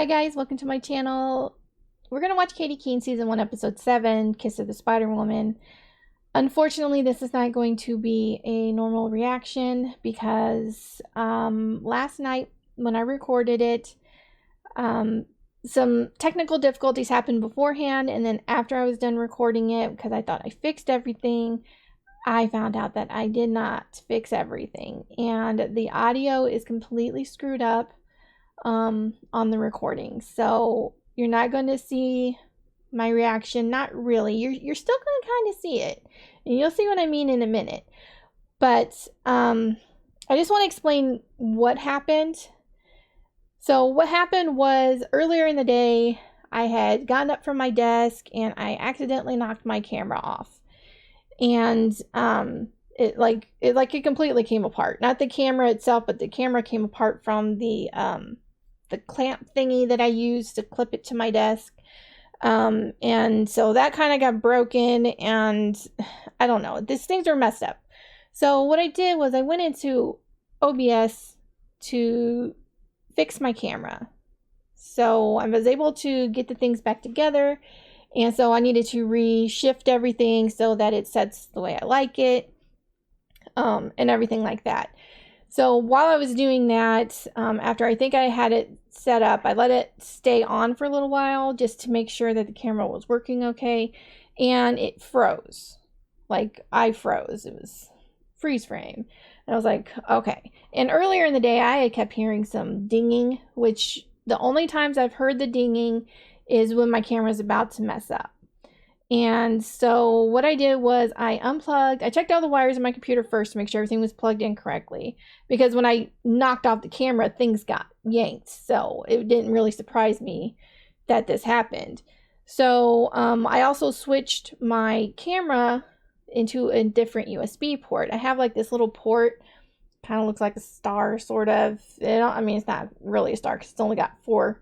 Hi guys, welcome to my channel. We're going to watch Katy Keene Season 1, Episode 7, Kiss of the Spider-Woman. Unfortunately, this is not going to be a normal reaction because last night when I recorded it, some technical difficulties happened beforehand, and then after I was done recording it, because I thought I fixed everything, I found out that I did not fix everything, and the audio is completely screwed up on the recording. So you're not going to see my reaction. Not really. You're still going to kind of see it, and you'll see what I mean in a minute. But I just want to explain what happened. So what happened was earlier in the day, I had gotten up from my desk and I accidentally knocked my camera off, and it completely came apart. Not the camera itself, but the camera came apart from the clamp thingy that I used to clip it to my desk. And so that kind of got broken, and I don't know, these things are messed up. So what I did was I went into OBS to fix my camera. So I was able to get the things back together, and so I needed to reshift everything so that it sets the way I like it, and everything like that. So while I was doing that, after I think I had it set up, I let it stay on for a little while just to make sure that the camera was working okay, and it froze. Like, I froze. It was freeze frame. And I was like, okay. And earlier in the day, I had kept hearing some dinging, which the only times I've heard the dinging is when my camera's about to mess up. And so what I did was I checked all the wires in my computer first to make sure everything was plugged in correctly, because when I knocked off the camera, things got yanked. So it didn't really surprise me that this happened. So I also switched my camera into a different USB port. I have like this little port, kind of looks like a star, sort of. I mean, it's not really a star because it's only got 4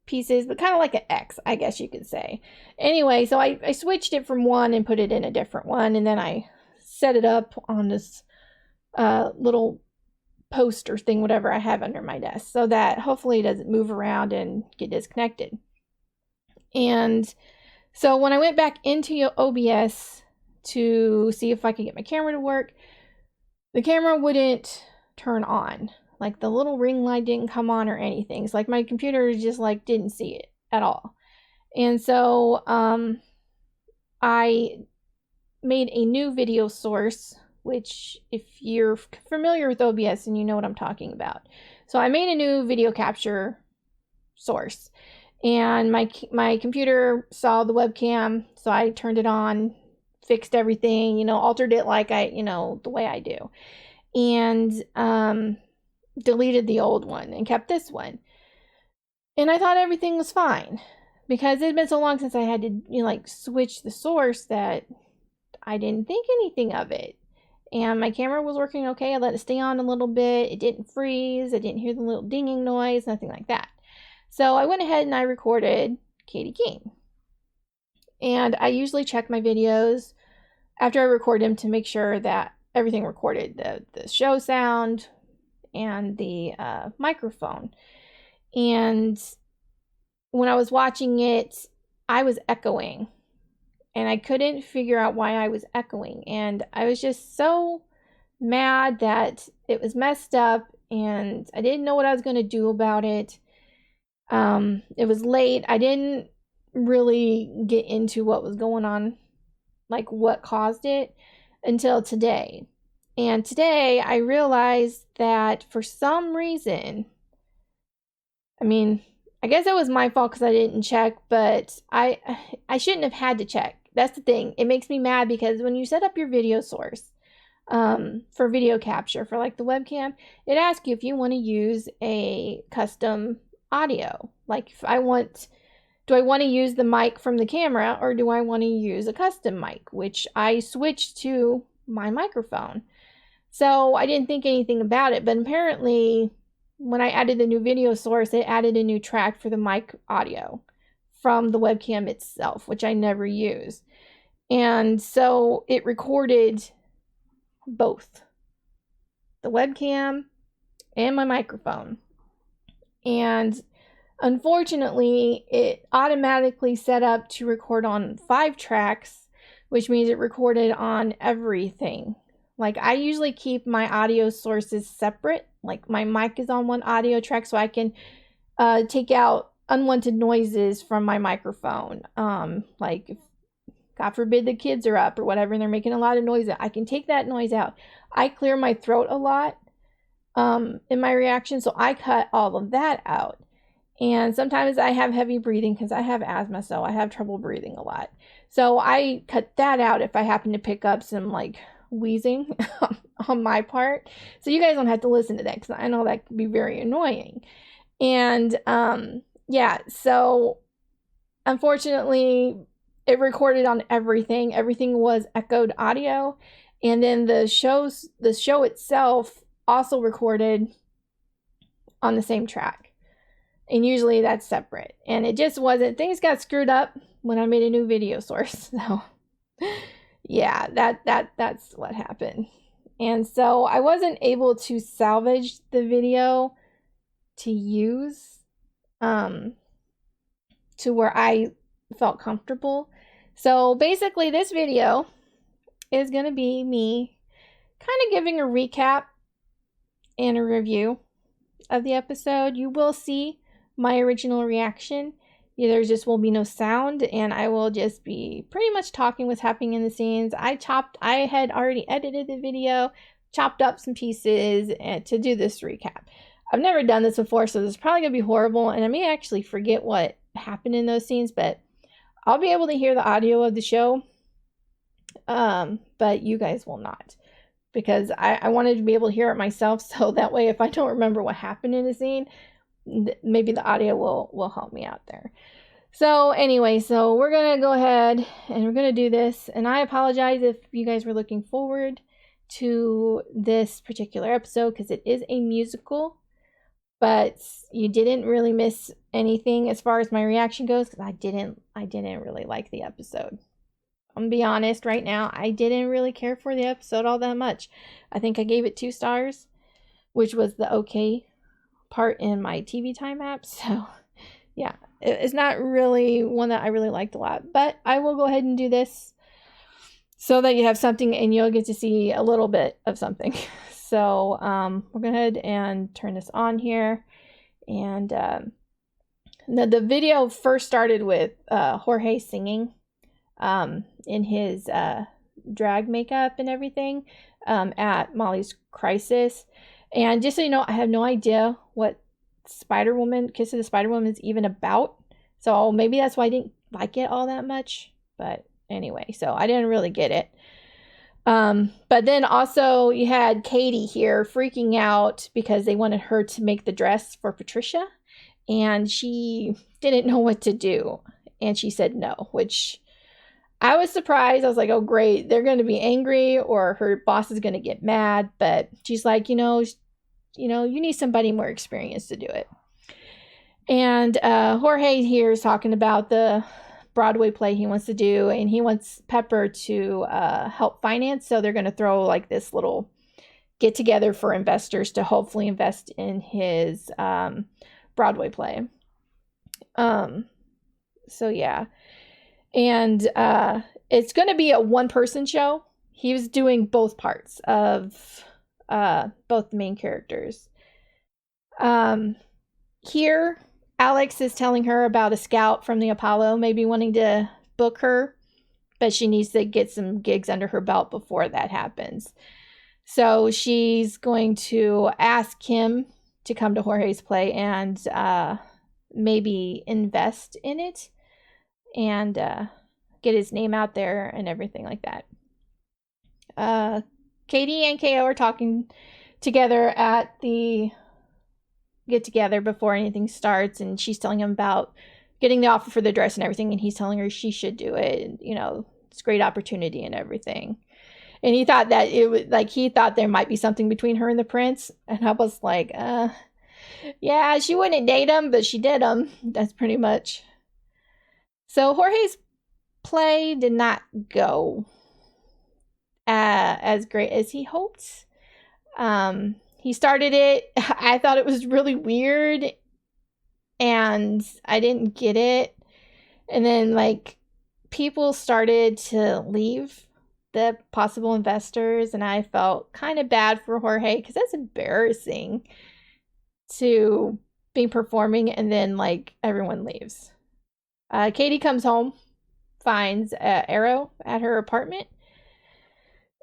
pieces, but kind of like an X, I guess you could say. Anyway, so I switched it from one and put it in a different one, and then I set it up on this little poster thing, whatever I have under my desk, so that hopefully it doesn't move around and get disconnected. And so when I went back into OBS to see if I could get my camera to work, the camera wouldn't turn on. Like, the little ring light didn't come on or anything. It's like my computer just like didn't see it at all. And so I made a new video source, which, if you're familiar with OBS, and you know what I'm talking about. So I made a new video capture source, and my computer saw the webcam, so I turned it on, fixed everything, altered it like the way I do, and deleted the old one and kept this one. And I thought everything was fine, because it had been so long since I had to switch the source that I didn't think anything of it. And my camera was working okay. I let it stay on a little bit. It didn't freeze. I didn't hear the little dinging noise, nothing like that. So I went ahead and I recorded Katy Keene. And I usually check my videos after I record them to make sure that everything recorded, the show sound and the microphone. And when I was watching it, I was echoing, and I couldn't figure out why I was echoing, and I was just so mad that it was messed up, and I didn't know what I was going to do about it. It was late. I didn't really get into what was going on, like what caused it, until today. And today I realized that for some reason, I mean, I guess it was my fault because I didn't check, but I shouldn't have had to check. That's the thing. It makes me mad because when you set up your video source for video capture, for like the webcam, it asks you if you want to use a custom audio. Like, do I want to use the mic from the camera, or do I want to use a custom mic, which I switched to my microphone. So I didn't think anything about it, but apparently when I added the new video source, it added a new track for the mic audio from the webcam itself, which I never use. And so it recorded both the webcam and my microphone. And Unfortunately, it automatically set up to record on 5 tracks, which means it recorded on everything. Like, I usually keep my audio sources separate. Like, my mic is on one audio track so I can take out unwanted noises from my microphone. Like, if, God forbid, the kids are up or whatever and they're making a lot of noise, I can take that noise out. I clear my throat a lot in my reaction, so I cut all of that out. And sometimes I have heavy breathing because I have asthma, so I have trouble breathing a lot. So I cut that out if I happen to pick up some like wheezing on my part. So you guys don't have to listen to that because I know that can be very annoying. And yeah, so unfortunately it recorded on everything. Everything was echoed audio. And then the show itself also recorded on the same track. And usually that's separate. And it just wasn't, things got screwed up when I made a new video source. So yeah, that's what happened. And so I wasn't able to salvage the video to use to where I felt comfortable. So basically this video is going to be me kind of giving a recap and a review of the episode. You will see my original reaction. There just will be no sound, and I will just be pretty much talking what's happening in the scenes. I had already edited the video, chopped up some pieces to do this recap. I've never done this before, so this is probably going to be horrible, and I may actually forget what happened in those scenes, but I'll be able to hear the audio of the show, but you guys will not, because I wanted to be able to hear it myself, so that way if I don't remember what happened in the scene, maybe the audio will help me out there. So anyway, so we're going to go ahead and we're going to do this, and I apologize if you guys were looking forward to this particular episode because it is a musical, but you didn't really miss anything as far as my reaction goes because I didn't really like the episode. I'm gonna be honest right now, I didn't really care for the episode all that much. I think I gave it 2 stars, which was the okay part in my TV Time app. So yeah, it's not really one that I really liked a lot, but I will go ahead and do this so that you have something and you'll get to see a little bit of something. So we'll go ahead and turn this on here. And the video first started with Jorge singing in his drag makeup and everything at Molly's Crisis. And just so you know, I have no idea what Spider-Woman, Kiss of the Spider-Woman is even about. So maybe that's why I didn't like it all that much. But anyway, so I didn't really get it. But then also you had Katy here freaking out because they wanted her to make the dress for Patricia. And she didn't know what to do. And she said no, which I was surprised. I was like, oh, great. They're going to be angry or her boss is going to get mad. But she's like, you need somebody more experienced to do it. And Jorge here is talking about the Broadway play he wants to do. And he wants Pepper to help finance. So they're going to throw like this little get together for investors to hopefully invest in his Broadway play. So yeah. And it's going to be a one-person show. He was doing both parts of both the main characters. Here, Alex is telling her about a scout from the Apollo, maybe wanting to book her, but she needs to get some gigs under her belt before that happens. So she's going to ask him to come to Jorge's play and maybe invest in it and get his name out there and everything like that. Katy and KO are talking together at the get together before anything starts, and she's telling him about getting the offer for the dress and everything, and he's telling her she should do it, and it's a great opportunity and everything. And he thought that he thought there might be something between her and the prince, and I was like, yeah, she wouldn't date him, but she did him. That's pretty much. So Jorge's play did not go as great as he hoped. He started it. I thought it was really weird and I didn't get it. And then, like, people started to leave, the possible investors, and I felt kind of bad for Jorge because that's embarrassing to be performing and then, like, everyone leaves. Katy comes home, finds Arrow at her apartment,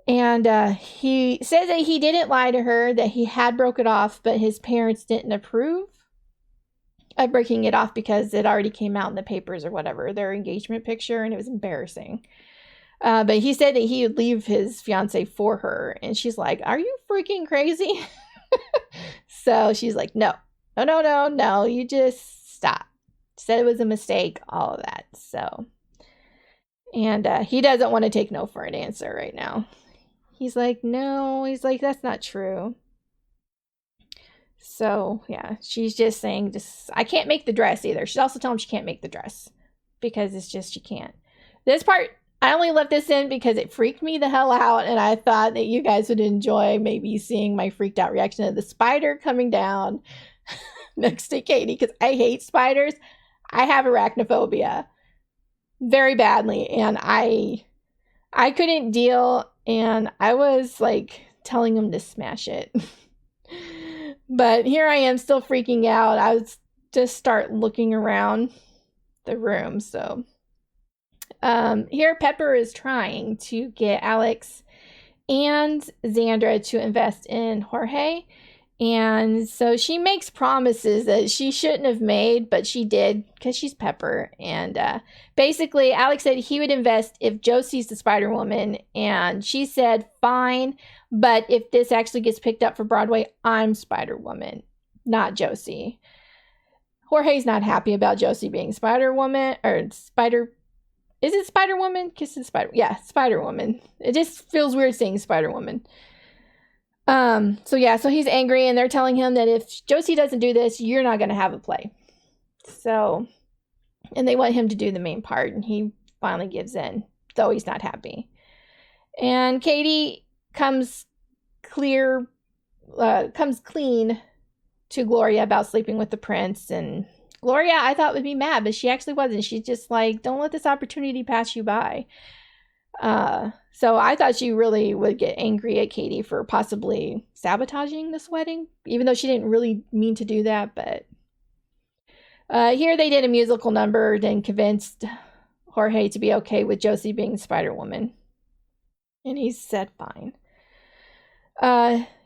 and he says that he didn't lie to her, that he had broke it off, but his parents didn't approve of breaking it off because it already came out in the papers or whatever, their engagement picture, and it was embarrassing. But he said that he would leave his fiance for her, and she's like, "Are you freaking crazy?" So she's like, no, you just stop. Said it was a mistake, all of that. So, and he doesn't want to take no for an answer right now. He's like, no, he's like, that's not true. So, yeah, she's just saying, I can't make the dress either. She's also telling him she can't make the dress because it's just, she can't. This part, I only left this in because it freaked me the hell out, and I thought that you guys would enjoy maybe seeing my freaked out reaction to the spider coming down next to Katy, because I hate spiders. I have arachnophobia very badly, and I couldn't deal, and I was like telling him to smash it. But here I am still freaking out. I was just start looking around the room. So here Pepper is trying to get Alex and Xandra to invest in Jorge. And so she makes promises that she shouldn't have made, but she did because she's Pepper. And basically, Alex said he would invest if Josie's the Spider-Woman. And she said, fine, but if this actually gets picked up for Broadway, I'm Spider-Woman, not Josie. Jorge's not happy about Josie being Spider-Woman, or Spider... Is it Spider-Woman? Kiss the Spider... Yeah, Spider-Woman. It just feels weird saying Spider-Woman. So he's angry, and they're telling him that if Josie doesn't do this, you're not going to have a play. So, and they want him to do the main part, and he finally gives in, though he's not happy. And Katy comes clean to Gloria about sleeping with the prince, and Gloria, I thought, would be mad, but she actually wasn't. She's just like, don't let this opportunity pass you by. So I thought she really would get angry at Katy for possibly sabotaging this wedding, even though she didn't really mean to do that. But here they did a musical number, then convinced Jorge to be okay with Josie being Spider-Woman. And he said fine.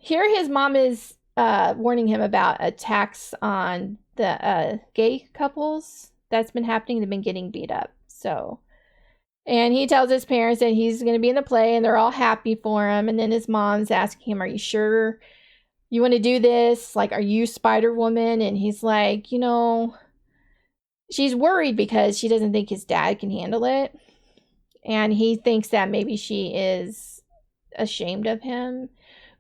Here his mom is warning him about attacks on the gay couples that's been happening. They've been getting beat up. So... And he tells his parents that he's going to be in the play, and they're all happy for him. And then his mom's asking him, are you sure you want to do this? Like, are you Spider-Woman? And he's like, she's worried because she doesn't think his dad can handle it. And he thinks that maybe she is ashamed of him,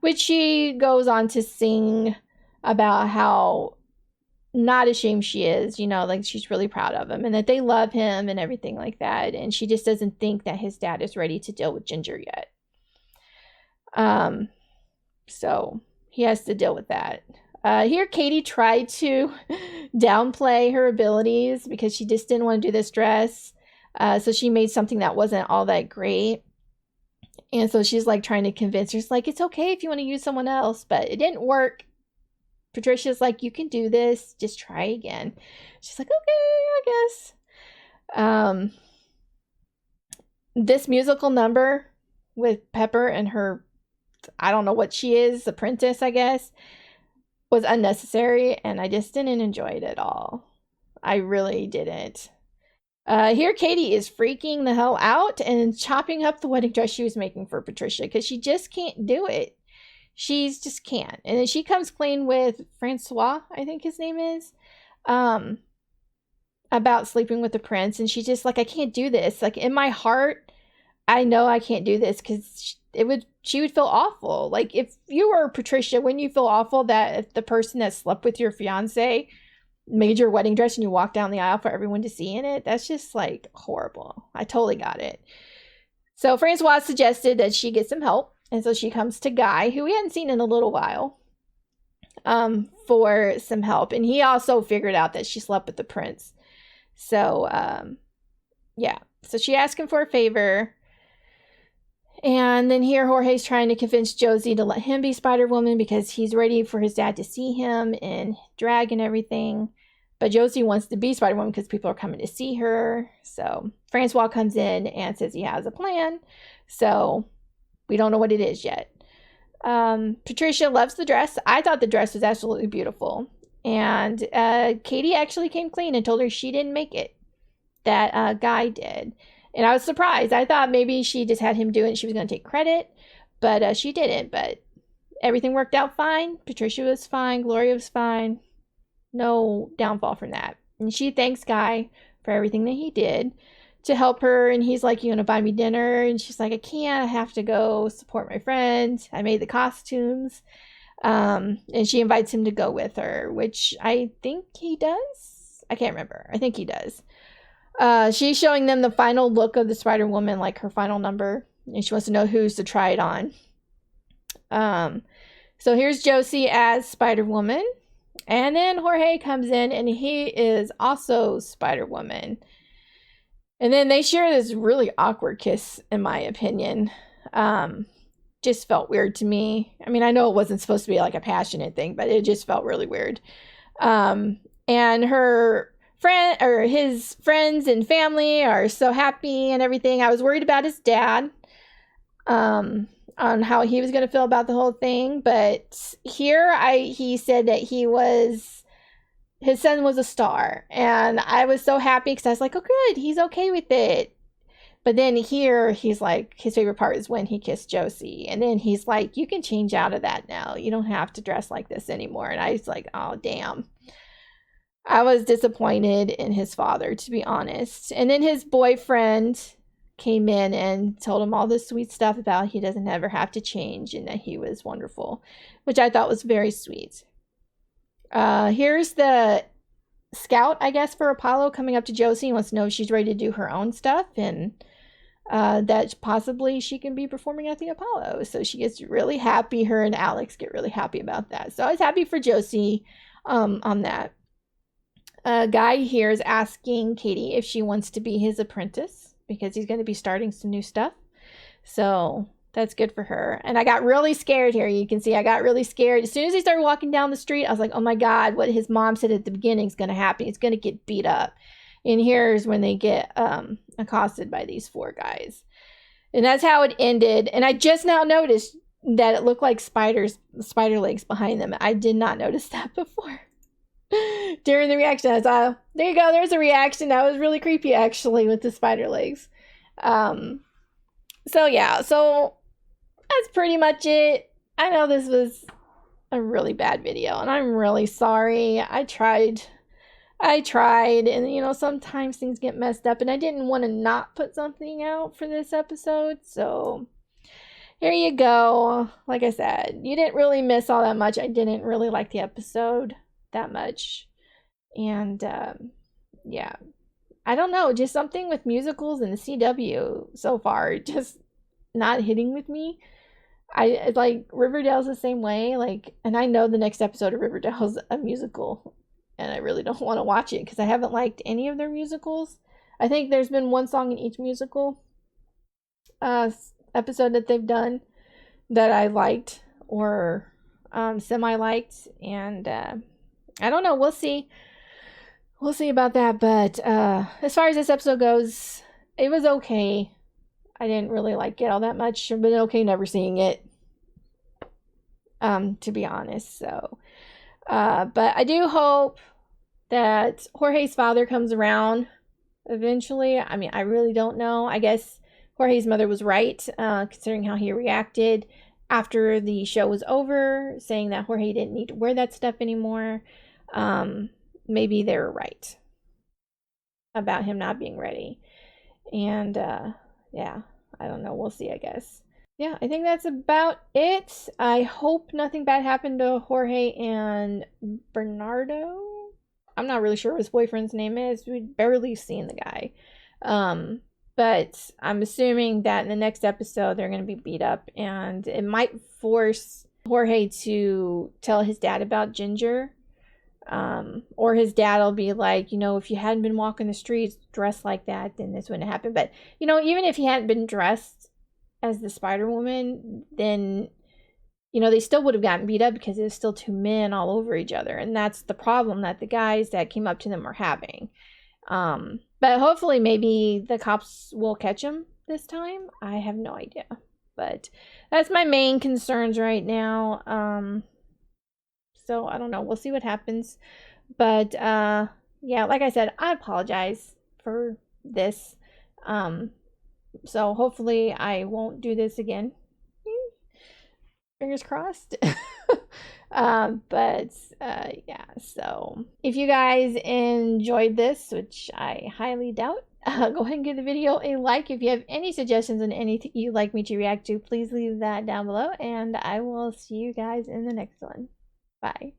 which she goes on to sing about how not ashamed she is, like she's really proud of him and that they love him and everything like that. And she just doesn't think that his dad is ready to deal with Ginger yet. So he has to deal with that. Here Katy tried to downplay her abilities because she just didn't want to do this dress. So she made something that wasn't all that great. And so she's like trying to convince her, it's like, it's okay if you want to use someone else, but it didn't work. Patricia's like, you can do this. Just try again. She's like, okay, I guess. This musical number with Pepper and her, I don't know what she is, apprentice, I guess, was unnecessary, and I just didn't enjoy it at all. I really didn't. Here Katy is freaking the hell out and chopping up the wedding dress she was making for Patricia because she just can't do it. She's just can't. And then she comes clean with Francois, I think his name is, about sleeping with the prince. And she's just like, I can't do this. Like, in my heart, I know I can't do this because she would feel awful. Like, if you were Patricia, wouldn't you feel awful that if the person that slept with your fiance made your wedding dress and you walked down the aisle for everyone to see in it? That's just, like, horrible. I totally got it. So Francois suggested that she get some help. And so she comes to Guy, who we hadn't seen in a little while. for some help. And he also figured out that she slept with the prince. So, yeah. So she asked him for a favor. And then here Jorge's trying to convince Josie to let him be Spider-Woman because he's ready for his dad to see him in drag and everything. But Josie wants to be Spider-Woman because people are coming to see her. So Francois comes in and says he has a plan. So we don't know what it is yet. Patricia loves the dress. I thought the dress was absolutely beautiful. And Katy actually came clean and told her she didn't make it. That Guy did. And I was surprised. I thought maybe she just had him do it and she was going to take credit. But she didn't. But everything worked out fine. Patricia was fine. Gloria was fine. No downfall from that. And she thanks Guy for everything that he did to help her. And he's like, you want to buy me dinner? And she's like, I can't. I have to go support my friend. I made the costumes. And she invites him to go with her, which I think he does. I can't remember. I think he does. She's showing them the final look of the Spider-Woman, like her final number. And she wants to know who's to try it on. So here's Josie as Spider-Woman. And then Jorge comes in and he is also Spider-Woman. And then they share this really awkward kiss, in my opinion. Just felt weird to me. I mean, I know it wasn't supposed to be like a passionate thing, but it just felt really weird. And her friend or his friends and family are so happy and everything. I was worried about his dad. On how he was going to feel about the whole thing, but here he said that his son was a star, and I was so happy because I was like, oh good, he's okay with it. But then here he's like, his favorite part is when he kissed Josie, and then he's like, you can change out of that now, you don't have to dress like this anymore. And I was like, oh damn. I was disappointed in his father, to be honest. And then his boyfriend came in and told him all this sweet stuff about he doesn't ever have to change and that he was wonderful, which I thought was very sweet. Here's the scout, I guess, for Apollo coming up to Josie and wants to know if she's ready to do her own stuff and that possibly she can be performing at the Apollo. So she gets really happy. Her and Alex get really happy about that. So I was happy for Josie on that. Guy here is asking Katy if she wants to be his apprentice, because he's going to be starting some new stuff. So that's good for her. And I got really scared here. You can see I got really scared. As soon as he started walking down the street, I was like, oh my God, what his mom said at the beginning is going to happen. He's going to get beat up. And here's when they get accosted by these four guys. And that's how it ended. And I just now noticed that it looked like spider legs behind them. I did not notice that before. During the reaction, I thought, there you go, there's a reaction. That was really creepy, actually, with the spider legs. So yeah, so that's pretty much it. I know this was a really bad video, and I'm really sorry. I tried, and you know, sometimes things get messed up, and I didn't want to not put something out for this episode, so here you go. Like I said, you didn't really miss all that much. I didn't really like the episode that much, and yeah, I don't know, just something with musicals and the CW so far just not hitting with me. I like Riverdale's the same way, like, and I know the next episode of Riverdale's a musical, and I really don't want to watch it because I haven't liked any of their musicals. I think there's been one song in each musical episode that they've done that I liked or semi-liked, and I don't know. We'll see. We'll see about that. But as far as this episode goes, it was okay. I didn't really like it all that much. I've been okay never seeing it, to be honest. So, but I do hope that Jorge's father comes around eventually. I mean, I really don't know. I guess Jorge's mother was right, considering how he reacted after the show was over, saying that Jorge didn't need to wear that stuff anymore. Maybe they were right about him not being ready. And yeah, I don't know. We'll see, I guess. Yeah, I think that's about it. I hope nothing bad happened to Jorge and Bernardo. I'm not really sure what his boyfriend's name is. We've barely seen the guy. But I'm assuming that in the next episode they're going to be beat up, and it might force Jorge to tell his dad about Ginger. Or his dad will be like, you know, if you hadn't been walking the streets dressed like that, then this wouldn't happen. But, you know, even if he hadn't been dressed as the Spider-Woman, then, you know, they still would have gotten beat up because there's still two men all over each other. And that's the problem that the guys that came up to them are having. But hopefully maybe the cops will catch him this time. I have no idea. But that's my main concerns right now. So I don't know. We'll see what happens. But yeah, like I said, I apologize for this. So hopefully I won't do this again. Fingers crossed. Yeah, so if you guys enjoyed this, which I highly doubt, go ahead and give the video a like. If you have any suggestions on anything you'd like me to react to, please leave that down below, and I will see you guys in the next one. Bye.